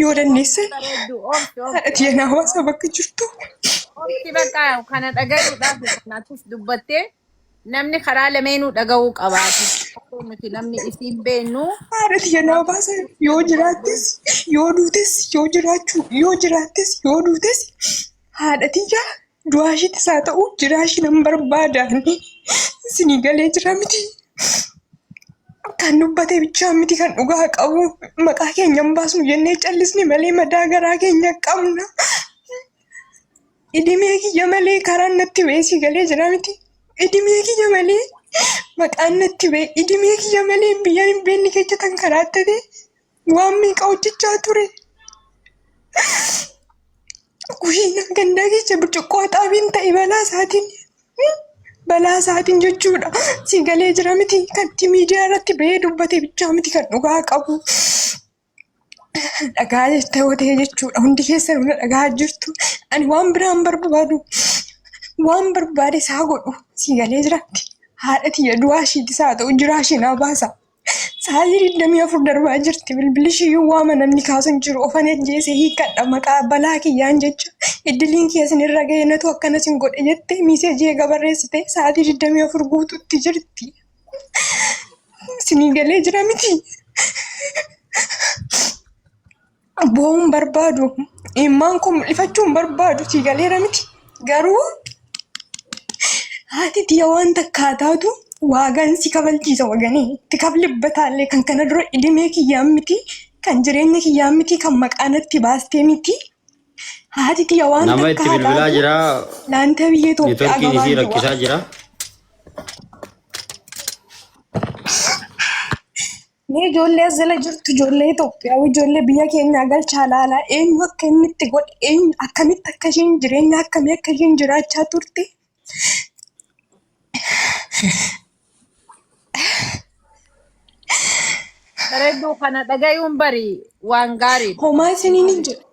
yoo dandeessan bareeddu obsi haadha tiyya hawaasa bakka jirtu obsi bakka kana dhaga'uudhaaf kanaafis dubbattee namni karaa lameenuu dhaga'uu qabaatu. Nuti namni isiin beennu haadha tiyya hawaasa yoo jiraattis yoo duutes yoo jiraachuu yoo jiraattis yoo duutes haadha tiyya du'aashiitis haa ta'u jiraashii nan barbaadaan isinii galee jira miti. Kan dubbatee bichaa miti kan dhugaa qabu maqaa keenya hin baasnu jennee callisni malee madaa garaa keenya qabna. Idimee kiyya malee karaan natti beesii galee jira miti. Idimee kiyya malee maqaan natti bee idimee kiyya malee biyyaan hin beekne keessa tan karaattate waan meeqa hojjechaa ture. Kushiina gandaa keessa burcuqqoo xaabiin ta'e balaa isaatiin jechuudha. Si galee jira miti kanti miidiyaa irratti ba'ee dubbate bichaa miti kan dhugaa qabu. Dhagaa ta'ee jechuudha. Hundi keessa nuna dhagaa jirtu. Ani waan biraan barbaadu waan barbaade isaa godhu si galee jiratti. Haadha tiyya du'aa ishiitis haa ta'u jiraashii naa baasa. Sa'aatii 24 darbaa jirti bilbilli ishiiyyuu waama namni kaasan jiru ofan ejjeese hiikkadha maqaa balaa kiyyaan jecha iddiliin keessan irra ga'e natu akkanas hin godhe jettee miiseejii eega barreessite sa'aatii 24 guutuutti jirti. Isinii galee jira miti. Bo'uun barbaadu immaan kun mul'ifachuun barbaadu si galeera miti. Garuu haati tiyya waan takkaa taatu waagaan si kabalchiisa waganii itti kablibbataallee kan kana dura idimee kiyyaan miti kan jireenya kiyyaan miti kan maqaanatti baastee miti. Haati tiyya waan nama itti takkaa bilbilaa taatu jira laanta biyya Itoophiyaa neetworkiin isii gabaa rakkisaa jira. Mee ijoollee as jala jirtu ijoollee Itoophiyaa ijoollee biyya keenyaa galchaa laalaa eenyu akka inni itti godhe eenyu akkamitti akka isheen jireenya akkamii akka isheen jiraachaa turte. bareedduu kana dhaga'uun bari waan gaarii. Homaa isiniin hin jedhu.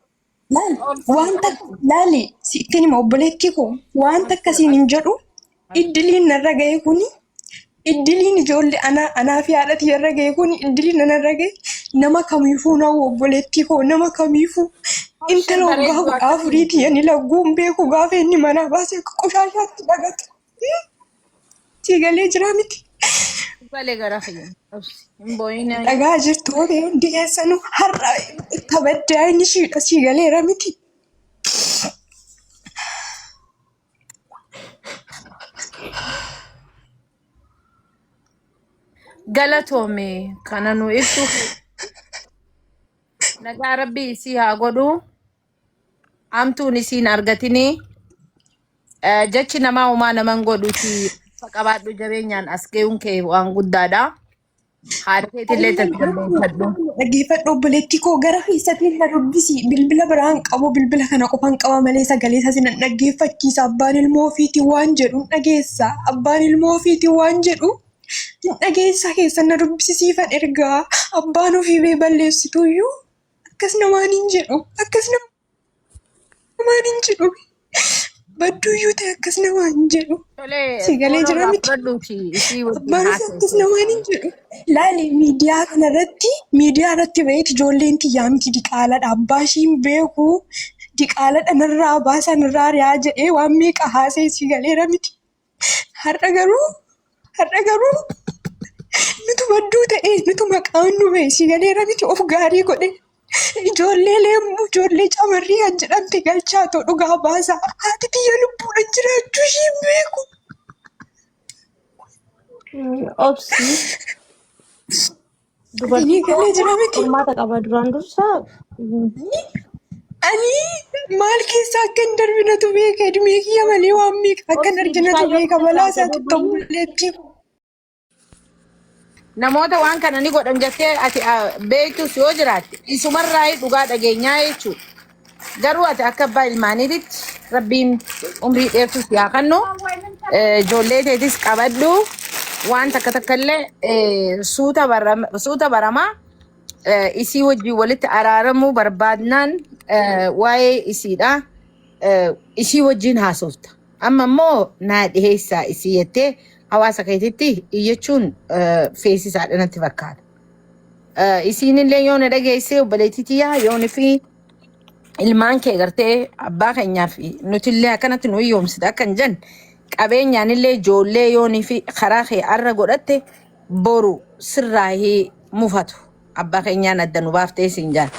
Laali sittiin hima obboleettii koo wanta akkasiin hin jedhu iddiliin narra ga'e kuni iddiliin ijoollee anaa fi haadha tiyya irra ga'e kuni iddiliin nanarra ga'e nama kamiifuu na'u obboleettii koo nama kamiifuu intala waggaa 14 tiyya ni lagguun beeku gaafa inni manaa baasee akka qoshaashaatti dhagatu. Si galee jira miti. Balee gara fayyadu. Hin boo'ina. Dhagaa jirtu horii hundi keessanuu har'a kabaddaa inni shiidha si galeera miti. Galatoome kana nu ibsu nagaa rabbii isii haa godhu hamtuun isiin argatini jechi namaa uumaa naman godhuti qabaadhu jabeenyaan as ga'uun kee waan guddaadha. Haadha keetillee tasgabbeeffadhu. Dhaggeeffadhu obboleettii koo gara keessatti na dubbisi bilbila biraan qabu bilbila kana qofaan qaba malee sagalee isaa sinan dhaggeeffachiisa abbaan ilmoo ofiitii waan jedhu dhageessa abbaan ilmoo ofiitii waan jedhu dhageessa keessa na dubbisiifan ergaa abbaan ofii bee balleessituyyuu akkas namaan hin jedhu akkas namaan hin jedhu badduuyyuu ta'e akkas namaan hin jedhu si galee jira miti abbaan ofii akkas namaan hin jedhu. Laali miidiyaa irratti ba'eeti ijoolleen tiyyaa miti diqaaladha abbaa ishiin beeku diqaaladha narraa baasa narraa riyaa jedhee waan meeqa haasee si galeera miti. Har'a garuu nutu badduu ta'e nutu maqaan nu ba'e si galeera miti of gaarii godhe ijoollee leemmuu ijoollee camarrii kan jedhamte galchaa ta'u dhugaa baasa haati tiyya lubbuudhaan jiraachuu ishiin beeku. Obsi. Dubartii galee jira miti. Qormaata qaba duraan dursaa. Ani maal keessa akka hin darbinatu beeka edmee kiyya malee waan meeqa akka hin arginatu beeka balaa isaatti obboleettii. Namoota waan kana ni godhan jettee ati beektus yoo jiraatte isumarraa dhugaa dhageenyaa jechuudha. Garuu ati akka abbaa ilmaaniititti rabbiin umrii dheertus yaa kennu ijoollee teetis qabadhu waan takka illee suuta baramaa isii wajjin walitti araaramuu barbaadnaan waa'ee isiidha. Isii wajjin haasofta. Amma immoo naa dhiheessaa isii jettee hawaasa keetitti iyyachuun feesisaadha natti fakkaata. Isiinillee yoo na dhageesse obboleettitiyaa yoon fi ilmaan kee gartee abbaa keenyaa fi nutillee akkanatti nu hiyyoomsite akkan jen qabeenyaanillee ijoollee yoon fi karaa kee arra godhatte boru sirraahii mufatu abbaa keenyaan adda nu baaftee siin jaan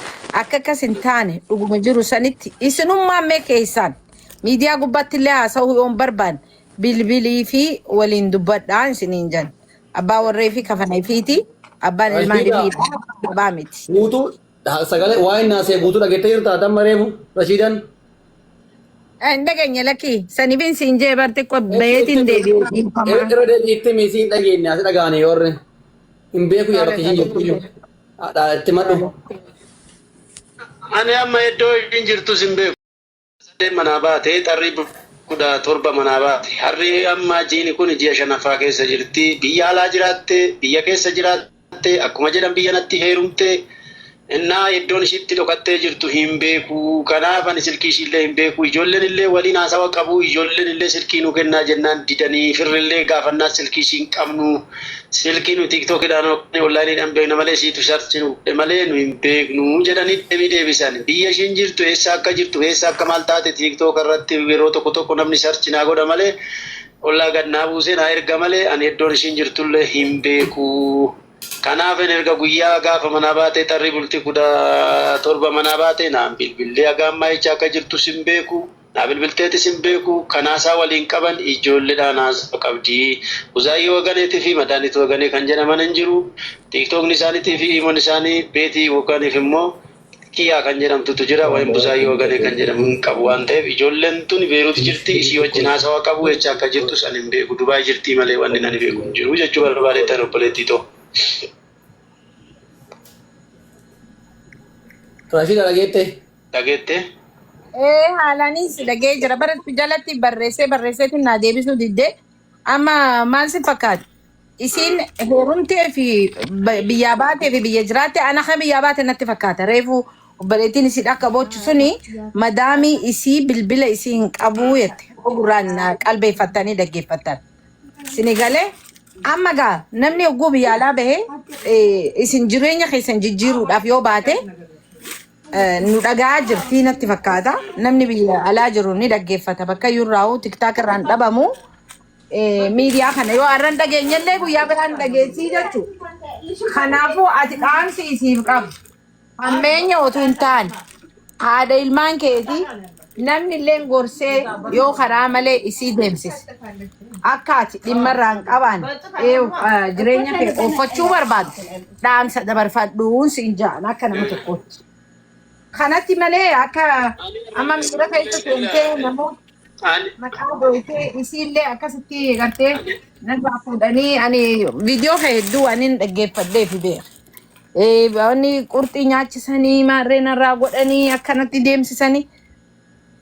akka akkas hin taane dhuguma jiru sanitti isinummaa mee keessaan miidiyaa gubbaattillee haasa'uu yoon barbaan bilbilii fi waliin dubbadhaan isiniin jan abbaa warree fi kafanaa fiiti abbaan ilmaan fi abbaa miti. Guutuu sagalee waa'ee naasee guutuu dhageettee jirta adam mareefu Rashiidan. Dhageenye lakkii saniifin siin jee barte qobbeetiin deebi'ee dhiifamaa. Irra deebiitti miisiin dhageenye asi dhagaane warre hin beeku yeroo kishin jirtu itti madhu. Ani amma iddoo hin jirtu sin beeku. Sadeen manaa baatee xarrii 17 manaa baate. Harri amma jiini kun ji'a 5ffaa keessa jirti. Biyya alaa jiraatte, biyya keessa jiraatte, akkuma jedhan biyya natti heerumte. Innaa iddoon ishiitti dhokattee jirtu hin beeku. Kanaaf ani silkii ishiillee hin beeku. Ijoolleen illee waliin haasawa qabu. Ijoolleen illee silkii nu kennaa jennaan didanii firrillee gaafannaa silkii ishiin qabnu. Silkii nu tiiktookidhaan onlaayiniidhaan beekna malee ishiitu sarchi nu malee nu hin beeknu jedhanii deebisan. Biyya ishiin jirtu eessa akka jirtu eessa akka maal taate tiiktook irratti yeroo tokko namni sarchi naa godha malee ollaa gannaa buusee naa erga malee ani iddoon ishiin jirtullee hin beeku. Kanaaf erga guyyaa gaafa manaa baatee xarrii bultii 17 manaa baatee naan bilbillee hagammaa jecha akka jirtu sin beeku. Naa bilbilteetis hin beeku. Kanaasaa waliin qaban ijoolleedhaan haasa'u qabdi. Buzaayyoo waganeetii fi madaaniitu waganee kan jedhaman hin jiru. Tiiktookni isaaniitii fi himoon isaanii beetii waganiif immoo kiyyaa kan jedhamtutu jira. Wayin buzaayyoo waganee kan jedhamu hin qabu waan ta'eef ijoolleen tun beeruuti jirti. Ishii wajjin haasawaa qabu jecha akka jirtu san hin beeku. Dubaay jirtii malee wanni nani beeku hin jiru jechuu barbaadeetan obboleettii ta'u. Rashiida dhageette? Dhageette? Haalaanis dhagee jira baratti jalatti barreesseetu naa deebisuu diddee amma maal si fakkaata isiin heerumtee fi biyyaa baatee fi biyya jiraatte ana kan biyyaa baate natti fakkaata reefu obboleettiin isii akka bochu suni madaamii isii bilbila isii hin qabu jette ogurraan qalbeeffattanii dhaggeeffattan sini galee amma gaa namni oguu biyya alaa bahee isin jireenya keessan jijjiiruudhaaf yoo baate nu dhagaa jirtii natti fakkaata namni biyya alaa jiru ni dhaggeeffata bakka yurraa'u tiktaak irraan dhabamu miidiyaa kana yoo arran dhageenyallee guyyaa biraan dhageessii jechuu kanaafuu ati dhaamsi isiif qabu hammeenya otoo hin taane haadha ilmaan keetii namni illee gorsee yoo karaa malee isii deemsise akka ati dhimma irraan qabaan jireenya kee oofachuu barbaadu dhaamsa dabarfadhuun siin ja'an akka nama tokkotti. Kanatti malee akka amma miira keessa seentee namoota maqaa gooytee isiillee akkasitti gartee narraa fuudhanii ani viidiyoo hedduu anin dhaggeeffadhee fi beeka. Wanni qurxii nyaachisanii maarree narraa godhanii akkanatti deemsisanii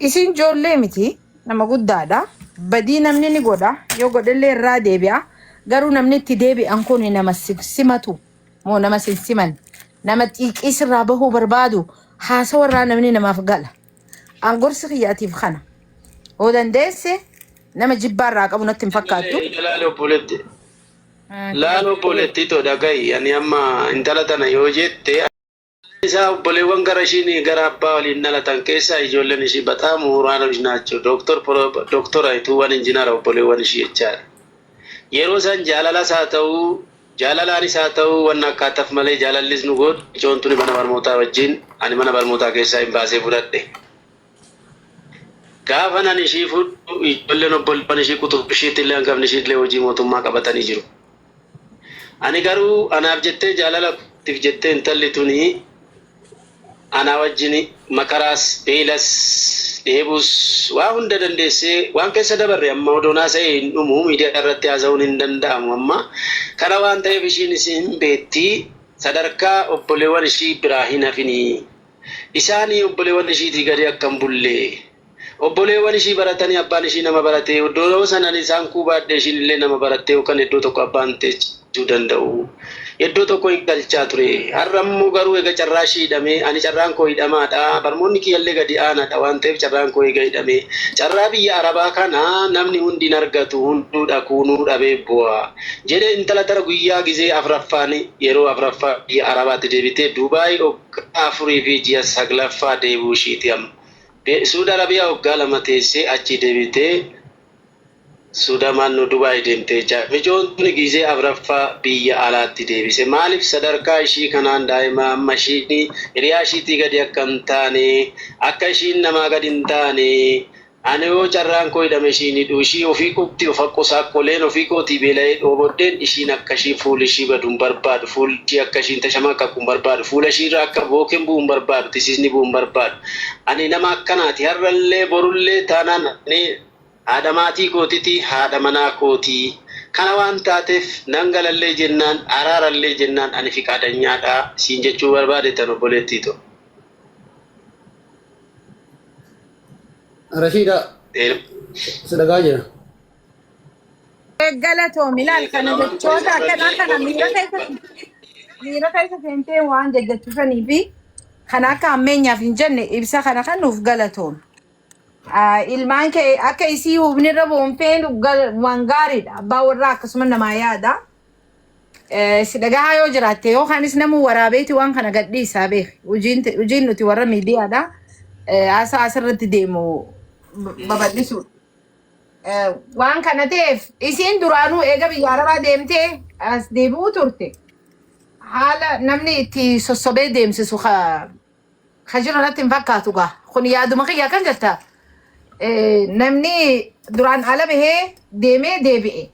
isin ijoollee miti nama guddaadha. Badii namni ni godha yoo godhellee irraa deebi'a garuu namni itti deebi'an kun nama simatu moo nama siman nama xiiqii sirraa bahuu barbaadu. Haasa warraa namni namaaf gala. Angorsi kiyyaatiif kana. Oo dandeesse nama jibbaarraa qabu natti hin fakkaattu. Laaloo obboleettii too dhaga'i. Ani amma intala tana yoo jette isaa obboleewwan gara ishiin gara abbaa waliin dhalatan keessaa ijoolleen ishii bataa muuraana naachuu dooktora ituuwwan injinaara obboleewwan ishii jechaadha. Yeroo isaan jaalalas haa ta'uu jaalalaanis haa ta'uu waan akkaataaf malee jaalallis nu godhu ijoolleen mana barnootaa wajjin ani mana barnootaa keessaa hin baasee fudhadhe. Gaafa nan ishii fudhu ijoolleen obboleewwan ishii kutuba ishiitti illee hangafni ishiitti illee hojii mootummaa qabatanii jiru. Ani garuu anaaf jettee jaalalaatiif jettee intalli tuni ana wajjin makaraas beelas deebus waa hunda dandeessee waan keessa dabarre amma odoonaa sa'ee hin dhumu miidiyaa irratti haasa'uun hin danda'amu amma kana waan ta'eef ishiin isin beetti sadarkaa obboleewwan ishii biraa hin hafini isaanii obboleewwan ishiitii gadi akkam bulle obboleewwan ishii baratanii abbaan ishii nama baratee iddoo sanan isaan kuubaadhe ishiin illee nama baratee yookaan iddoo tokko abbaan teechi danda'u. Iddoo tokko hin galchaa ture. Har'a immoo garuu egaa carraa ishii hidhamee ani carraan koo hidhamaadha. Barmoonni kiyyallee gadi aanaadha waan ta'eef carraan koo egaa hidhamee. Carraa biyya Arabaa kana namni hundi hin argatu hunduu dhaquunuu dhabee bu'a. Jedhee intala tara guyyaa gizee afuraffaan yeroo afuraffaa biyya Arabaatti deebitee Duubaay waggaa 4 fi ji'a 9 deebuu ishiiti amma. Suudi Arabiyaa waggaa 2 teessee achi deebitee Sudaman no Dubai deemtee jira. Mijoon tuni gizee afuraffaa biyya alaatti deebise. Maaliif sadarkaa ishii kanaan daa'ima amma ishiin hiriyaa ishiitii gadi akka hin taane akka ishiin namaa gadi hin taane ani yoo carraan koo hidhame ishiin hidhu ishii ofii kootti of akkosaakkoleen ofii kootii beela'ee dhooboddeen ishiin akka ishii fuula ishii badu hin barbaadu. Fuulli ishii akka ishiin tashama akka hin barbaadu. Fuula ishiirraa akka bookeen bu'u hin barbaadu. Tisiisni bu'u hin barbaadu. Ani nama akkanaati har'allee borullee taanaan haadha maatii kootiti haadha manaa kootii kana waan taateef nangalallee jennaan araarallee jennaan ani fi qaadanyaadha siin jechuu barbaade tan obboleettii to. Rashida sadagaa jira. Galatoomi laal kana jechoota akkanaa kana miira keessa seentee waan jajjachuufanii fi kan akka ammeenyaaf hin jenne ibsa kana kan nuuf galatoomi. Ilmaan kee akka isii hubnirra boonfeen waan gaariidha. Abbaa warraa akkasuma namaa yaada. Si dhagahaa yoo jiraatte yookaanis namuu waraabeeti waan kana gadhiisaa beeki. Hojiin nuti warra miidiyaadha. Haasaa asirratti deemu babal'isuudha. Waan kana ta'eef isiin duraanuu eega biyya Arabaa deemtee as deebi'uu turte. Haala namni itti sossobee deemsisu ka jiru natti hin fakkaatu gaa. Kun yaaduma kiyyaa kan jettaa. Namni duraan ala bahee deemee deebi'e.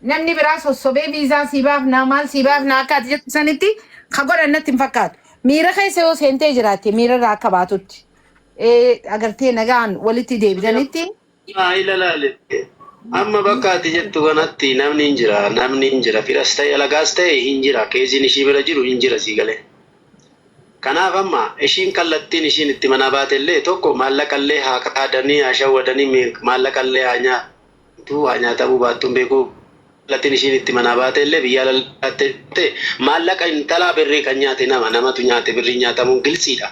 Namni biraa sossobee viizaa sii baafnaa maal sii baafnaa akka ati jettu sanitti ka godhan natti hin fakkaatu. Miira keessa yoo seentee jiraatte miira irraa akka baatutti. Agartee nagaan walitti deebitanitti. Ilaalaale. Amma bakka ati jettu kanatti namni hin jira. Firas ta'e alagaas ta'e hin jira. Keessiin ishii bira jiru hin jira sii galee. Kanaaf amma ishiin kallattiin ishiin itti mana baatellee tokko maallaqallee haa qaadanii haa shawwadanii maallaqallee haa nyaatamuu baattuun beekuu kallattiin ishiin itti mana baatellee biyya alaatte maallaqa intalaa birrii kan nyaate namatu nyaate birrii nyaatamuun gilsiidha.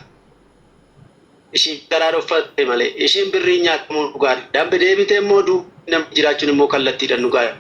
Ishiin garaa dhoffatte malee ishiin birrii nyaatamuun dhugaadha. Dambe deebitee immoo nama jiraachuun immoo kallattiidhaan dhugaadha.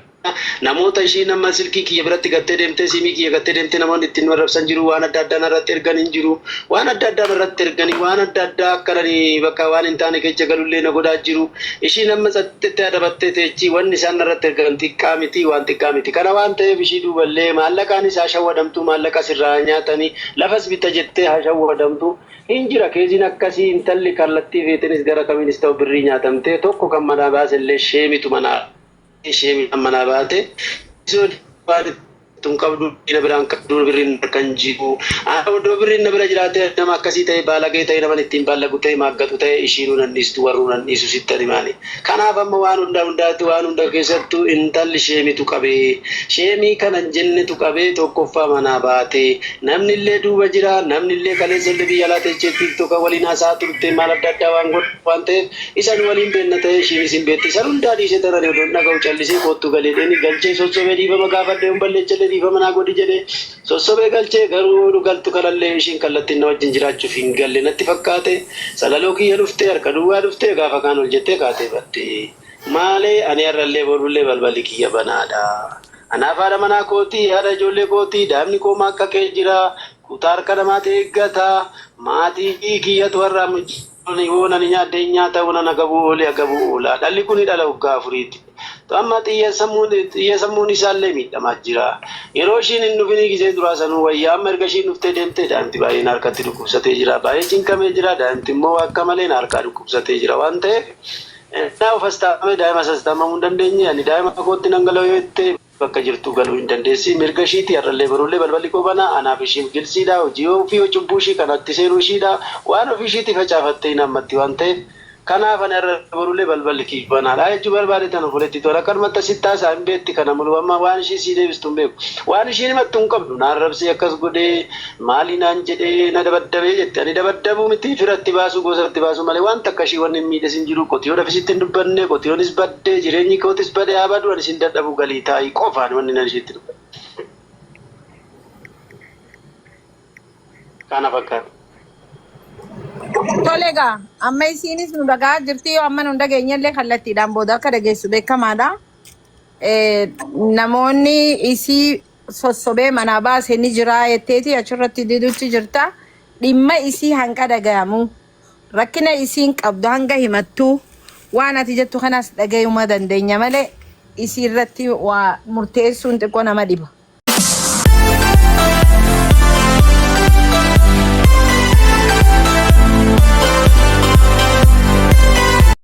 Namoota ishii nama silkii kiyya biratti gattee deemtee simii kiyya gattee deemtee namoonni ittiin warrabsan jiru waan adda addaa irratti ergan hin jiru waan adda addaa irratti erganii waan adda addaa akkananii bakka waan hin taane keessa galullee na godhaa jiru ishii nama satteetti adabattee teechi wanni isaan irratti ergan xiqqaa miti waan xiqqaa miti kana waan ta'eef ishii duuballee maallaqaan isaa shawwadamtu maallaqa sirraa nyaatanii lafas bita jettee haa shawwadamtu hin jira keessiin akkasii intalli kallattii feetinis gara kamiinis ta'u birrii nyaatamtee tokko kan mana baasellee sheemitu manaa. Ishee mana baate tun qabdu ina biraan qabdu birriin kan jiru iddoo birriin na bira jiraate nama akkasii ta'e baalagee ta'e nama ittiin baalagu ta'e maaggatu ta'e ishiinuu nanniistu warruu nanniisu sittani maali. Kanaaf amma waan hunda keessattuu intalli sheemitu qabee sheemii kanan jennetu qabee tokkoffaa manaa baate namni illee duuba jira namni illee kaleessa illee biyya alaa teessee tiktoka waliin haasaa turte maal adda addaa waan godhu waan ta'eef isan waliin beenna ta'e ishiin isin beetti isan hundaa dhiisee taran yoo dhaga'u callisee kottu galee galchee sossobee dhiifama gaafadhee balleechallee dhiifama naa godhi jedhee sossobee galchee garuu galtu kanallee ishiin kallattiin na wajjin jiraachuuf hin galle natti fakkaate salaloo kiyya dhuftee harka duwwaa dhuftee gaafa kaan ol jettee kaatee battee maalee ani har'allee borullee balballi kiyya banaadha. Anaaf haadha manaa kootii haadha ijoollee kootii daa'imni kooma akka kee jira kutaa harka namaa ta'e eeggata maatii kiyyatu har'a Wona ni nyaadde nyaata wona nagabuu olee agabuu oola dhalli kun dhala waggaa afuriiti. Amma xiyyeessamuun isaallee miidhamaa jira. Yeroo ishiin hin dhufin gisee duraa sanuu wayyaa amma erga ishiin dhuftee deemtee daa'imti baay'een harkatti dhukkubsatee jira. Baay'ee cinqamee jira daa'imti immoo akka malee harkaa dhukkubsatee jira waan ta'eef naa of astaamee daa'ima astaamamuu hin dandeenye ani daa'ima kootti nangala'oo yoo itti bakka jirtu galuu hin dandeessi mirga ishiiti har'allee barullee balballi qobana anaaf ishiif gilsiidha hojii ofii cubbuu ishii kanatti seenuu ishiidha waan ofii ishiitti facaafattee hin hammatti waan ta'eef kanaaf ani har'a barullee balballi kibbanaadha jechuu barbaade tan ofoletti tola kanumatti sittaa isaa hin beetti kana mulu amma waan ishii sii deebistu hin beeku waan ishiin himattu hin qabdu naan rabsee akkas godhee maali naan jedhee na dabaddabee jette ani dabaddabuu miti firatti baasuu gosatti baasuu malee waan takka ishii wanni hin miidhes hin jiru qotiyoon afisitti hin dubbanne qotiyoonis baddee jireenyi kootis badee haa badu ani isin dadhabuu galii taa'ii qofaan wanni nan ishiitti dubbanne. kana fakkaata. Tolega, amma isinis nu dhagaa jirti yoo amma nu dhageenyallee kallattiidhaan booda akka dhageessu beekamaadha. Namoonni isii sossobee manaa baasee ni jira jetteeti achirratti didutti jirta. Dhimma isii hanga dhagayamu rakkina isiin qabdu hanga himattu waan ati jettu kanas dhagayuma dandeenya malee isii irratti waa murteessuun xiqqoo nama dhiba.